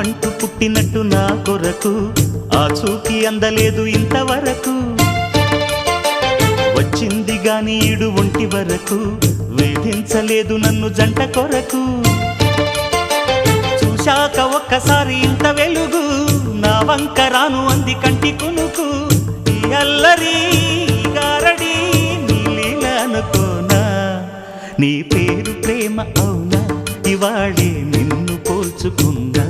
నావంటూ పుట్టినట్టు నా కొరకు ఆ చూకి అందలేదు ఇంతవరకు. వచ్చింది గాని ఈడు ఒంటి వరకు వేధించలేదు నన్ను జంట కొరకు. చూశాక ఒక్కసారి ఇంత వెలుగు నా వంక రాను అంది కంటి కునుకు. ఈ అల్లరి గారడి నీ లీల అనుకోనా, నీ పేరు ప్రేమ అవునా, ఇవాళే నిన్ను పోల్చుకున్నా.